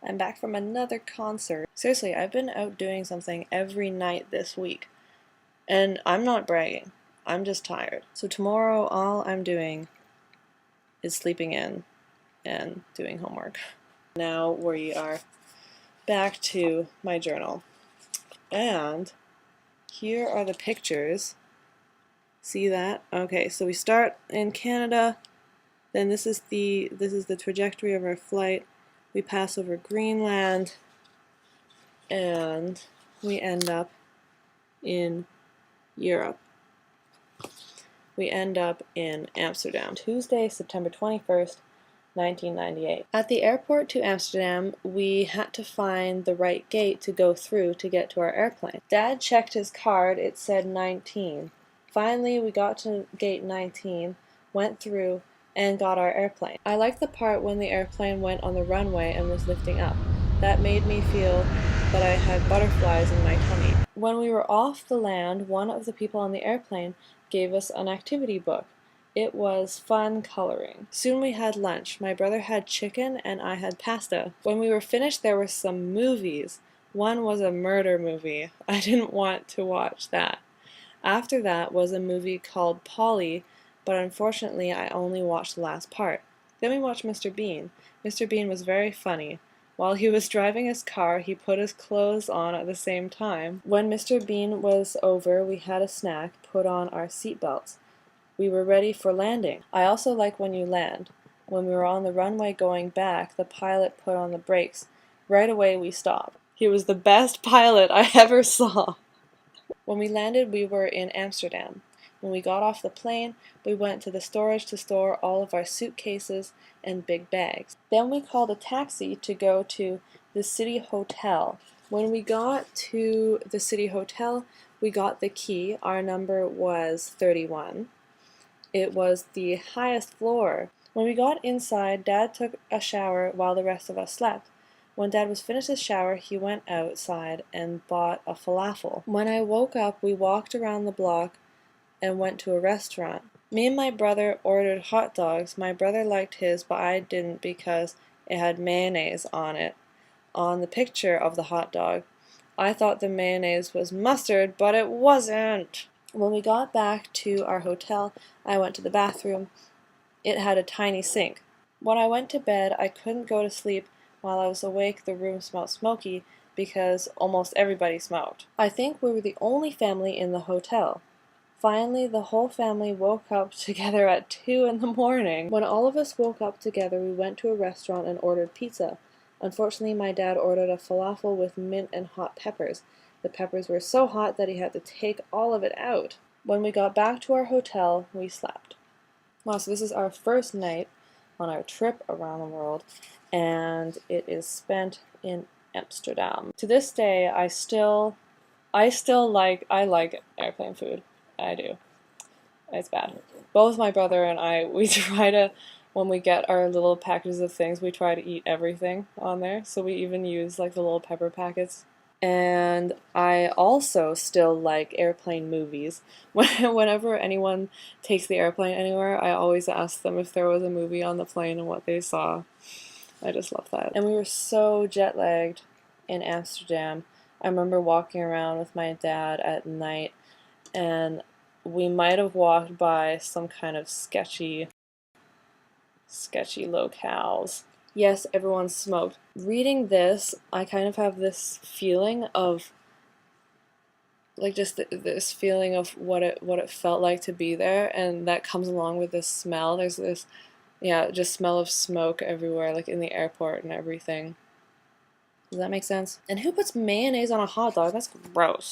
I'm back from another concert. Seriously, I've been out doing something every night this week. And I'm not bragging. I'm just tired. So tomorrow, all I'm doing is sleeping in and doing homework. Now we are back to my journal. And here are the pictures. See that? Okay, so we start in Canada. Then this is the trajectory of our flight. We pass over Greenland and we end up in Europe. We end up in Amsterdam. Tuesday, September 21st, 1998. At the airport to Amsterdam, we had to find the right gate to go through to get to our airplane. Dad checked his card, it said 19. Finally, we got to gate 19, went through, and got our airplane. I liked the part when the airplane went on the runway and was lifting up. That made me feel that I had butterflies in my tummy. When we were off the land, one of the people on the airplane gave us an activity book. It was fun coloring. Soon we had lunch. My brother had chicken and I had pasta. When we were finished, there were some movies. One was a murder movie. I didn't want to watch that. After that was a movie called Polly, but unfortunately I only watched the last part. Then we watched Mr. Bean. Mr. Bean was very funny. While he was driving his car, he put his clothes on at the same time. When Mr. Bean was over, we had a snack, put on our seatbelts. We were ready for landing. I also like when you land. When we were on the runway going back, the pilot put on the brakes. Right away we stopped. He was the best pilot I ever saw. When we landed, we were in Amsterdam. When we got off the plane, we went to the storage to store all of our suitcases and big bags. Then we called a taxi to go to the city hotel. When we got to the city hotel, we got the key. Our number was 31. It was the highest floor. When we got inside, Dad took a shower while the rest of us slept. When Dad was finished his shower, he went outside and bought a falafel. When I woke up, we walked around the block and went to a restaurant. Me and my brother ordered hot dogs. My brother liked his, but I didn't because it had mayonnaise on it, on the picture of the hot dog. I thought the mayonnaise was mustard, but it wasn't. When we got back to our hotel, I went to the bathroom. It had a tiny sink. When I went to bed, I couldn't go to sleep. While I was awake, the room smelled smoky because almost everybody smoked. I think we were the only family in the hotel. Finally, the whole family woke up together at 2 in the morning. When all of us woke up together, we went to a restaurant and ordered pizza. Unfortunately, my dad ordered a falafel with mint and hot peppers. The peppers were so hot that he had to take all of it out. When we got back to our hotel, we slept. Wow, so this is our first night on our trip around the world, and it is spent in Amsterdam. To this day, I like airplane food. I do. It's bad. Both my brother and I, we try to, when we get our little packages of things, we try to eat everything on there. So we even use like the little pepper packets. And I also still like airplane movies. Whenever anyone takes the airplane anywhere, I always ask them if there was a movie on the plane and what they saw. I just love that. And we were so jet-lagged in Amsterdam. I remember walking around with my dad at night, and we might have walked by some kind of sketchy locales. Yes, everyone smoked. Reading this, I kind of have this feeling of, like, just this feeling of what it felt like to be there, and that comes along with this smell. There's this, yeah, just smell of smoke everywhere, like in the airport and everything. Does that make sense? And who puts mayonnaise on a hot dog? That's gross.